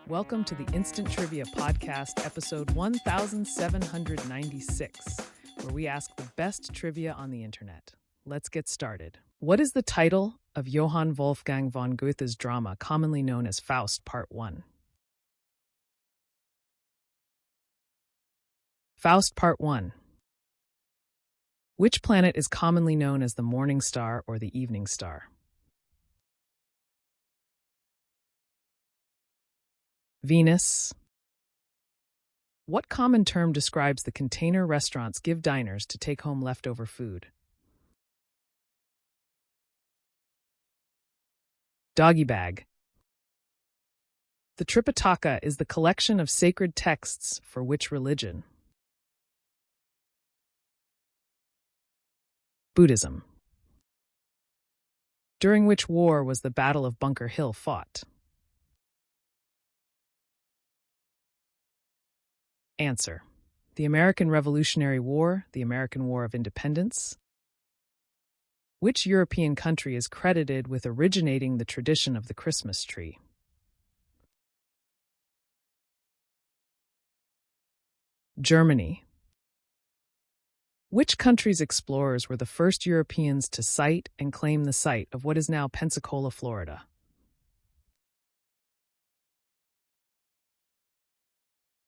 Welcome to the Instant Trivia Podcast, episode 1796, where we ask the best trivia on the internet. Let's get started. What is the title of Johann Wolfgang von Goethe's drama commonly known as Faust, Part 1? Faust, Part 1. Which planet is commonly known as the morning star or the evening star? Venus. What common term describes the container restaurants give diners to take home leftover food? Doggy bag. The Tripitaka is the collection of sacred texts for which religion? Buddhism. During which war was the Battle of Bunker Hill fought? Answer: the American Revolutionary War, the American War of Independence. Which European country is credited with originating the tradition of the Christmas tree? Germany. Which country's explorers were the first Europeans to sight and claim the site of what is now Pensacola, Florida?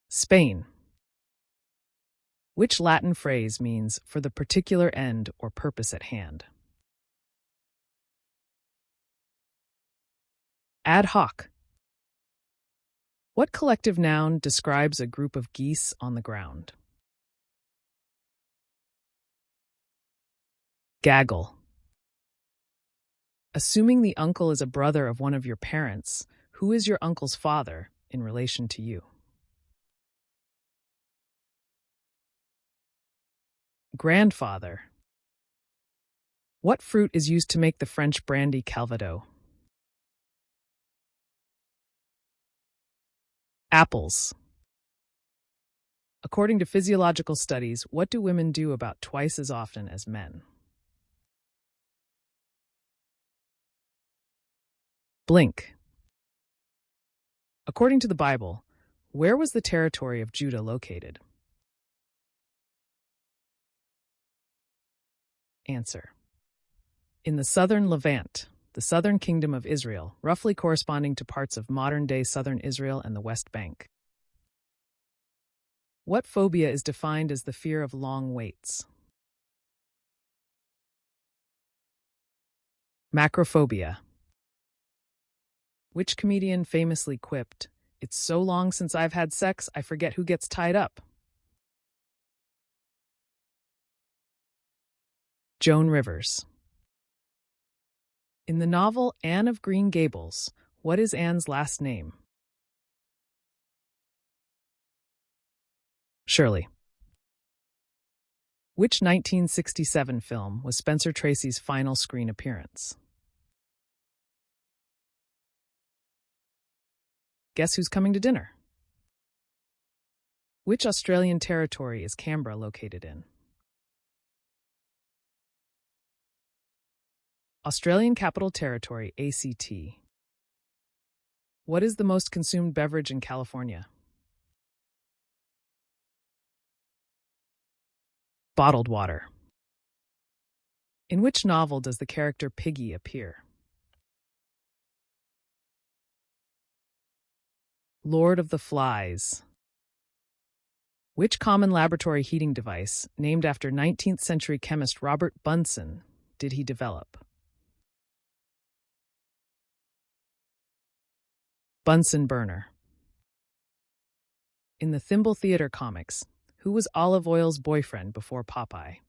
Spain. Which Latin phrase means for the particular end or purpose at hand? Ad hoc. What collective noun describes a group of geese on the ground? Gaggle. Assuming the uncle is a brother of one of your parents, who is your uncle's father in relation to you? Grandfather. What fruit is used to make the French brandy Calvados? Apples. According to physiological studies, what do women do about twice as often as men? Blink. According to the Bible, where was the territory of Judah located? Answer: in the southern Levant, the southern kingdom of Israel, roughly corresponding to parts of modern-day southern Israel and the West Bank. What phobia is defined as the fear of long waits? Macrophobia. Which comedian famously quipped, "It's so long since I've had sex, I forget who gets tied up"? Joan Rivers. In the novel Anne of Green Gables, what is Anne's last name? Shirley. Which 1967 film was Spencer Tracy's final screen appearance? Guess Who's Coming to Dinner? Which Australian territory is Canberra located in? Australian Capital Territory, ACT. What is the most consumed beverage in California? Bottled water. In which novel does the character Piggy appear? Lord of the Flies. Which common laboratory heating device, named after 19th century chemist Robert Bunsen, did he develop? Bunsen burner. In the Thimble Theater comics, who was Olive Oil's boyfriend before Popeye?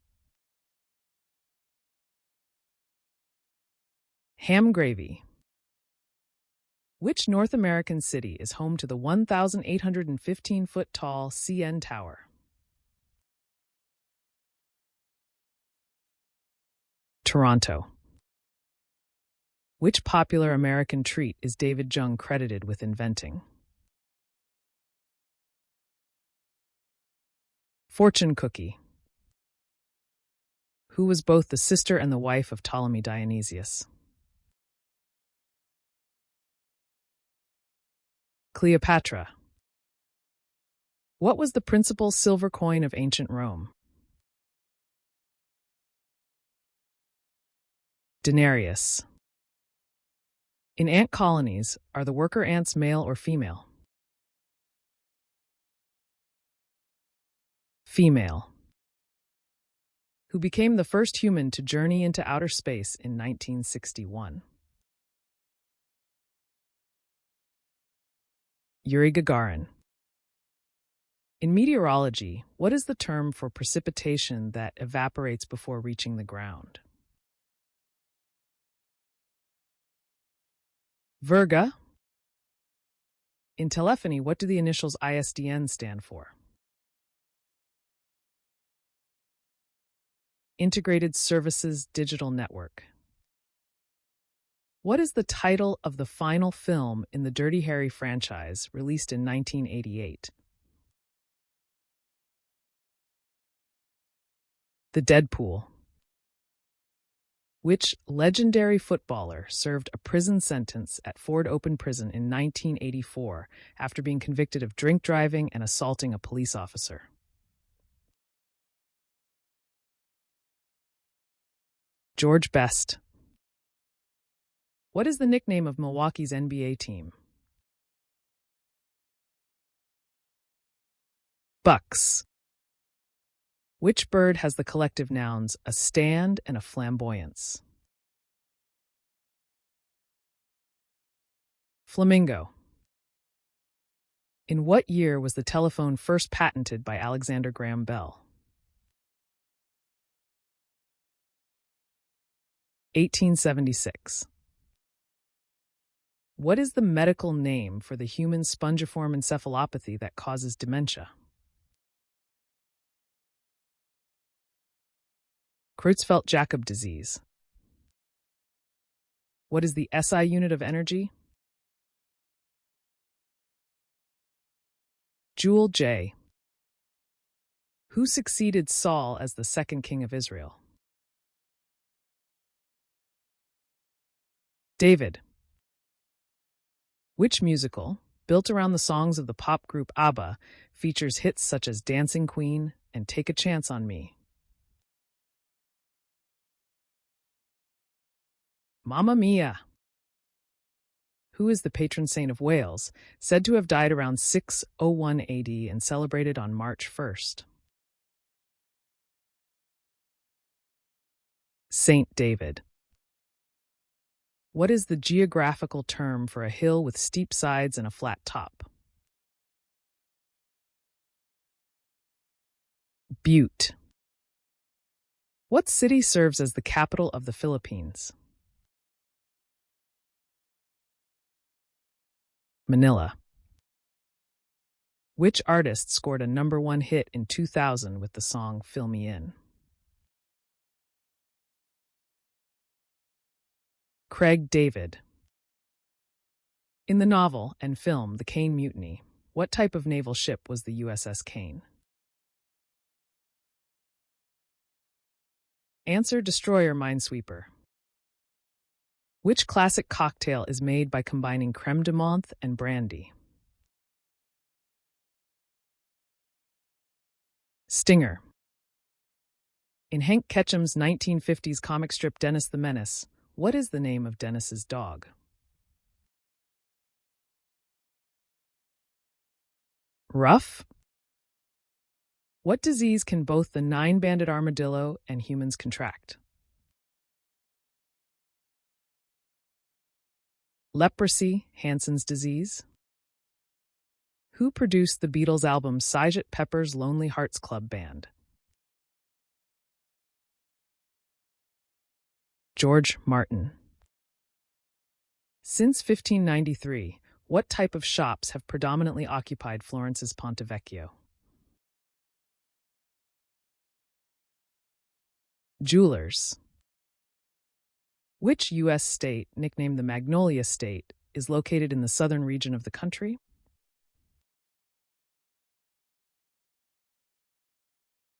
Ham gravy. Which North American city is home to the 1,815-foot-tall CN Tower? Toronto. Which popular American treat is David Jung credited with inventing? Fortune cookie. Who was both the sister and the wife of Ptolemy Dionysius? Cleopatra. What was the principal silver coin of ancient Rome? Denarius. In ant colonies, are the worker ants male or female? Female. Who became the first human to journey into outer space in 1961? Yuri Gagarin. In meteorology, what is the term for precipitation that evaporates before reaching the ground? Virga. In telephony, what do the initials ISDN stand for? Integrated Services Digital Network. What is the title of the final film in the Dirty Harry franchise, released in 1988? The Deadpool. Which legendary footballer served a prison sentence at Ford Open Prison in 1984 after being convicted of drink driving and assaulting a police officer? George Best. What is the nickname of Milwaukee's NBA team? Bucks. Which bird has the collective nouns a stand and a flamboyance? Flamingo. In what year was the telephone first patented by Alexander Graham Bell? 1876. What is the medical name for the human spongiform encephalopathy that causes dementia? Creutzfeldt-Jakob disease. What is the SI unit of energy? Joule J. Who succeeded Saul as the second king of Israel? David. Which musical, built around the songs of the pop group ABBA, features hits such as Dancing Queen and Take a Chance on Me? Mamma Mia! Who is the patron saint of Wales, said to have died around 601 AD and celebrated on March 1st? Saint David. What is the geographical term for a hill with steep sides and a flat top? Butte. What city serves as the capital of the Philippines? Manila. Which artist scored a #1 hit in 2000 with the song Fill Me In? Craig David. In the novel and film The Caine Mutiny, what type of naval ship was the USS Caine? Answer: destroyer minesweeper. Which classic cocktail is made by combining creme de menthe and brandy? Stinger. In Hank Ketcham's 1950s comic strip Dennis the Menace, what is the name of Dennis's dog? Ruff. What disease can both the nine-banded armadillo and humans contract? Leprosy, Hansen's disease. Who produced the Beatles' album Sgt. Pepper's Lonely Hearts Club Band? George Martin. Since 1593, what type of shops have predominantly occupied Florence's Ponte Vecchio? Jewelers. Which U.S. state, nicknamed the Magnolia State, is located in the southern region of the country?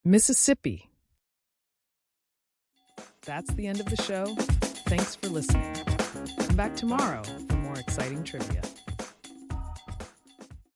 Mississippi. That's the end of the show. Thanks for listening. Come back tomorrow for more exciting trivia.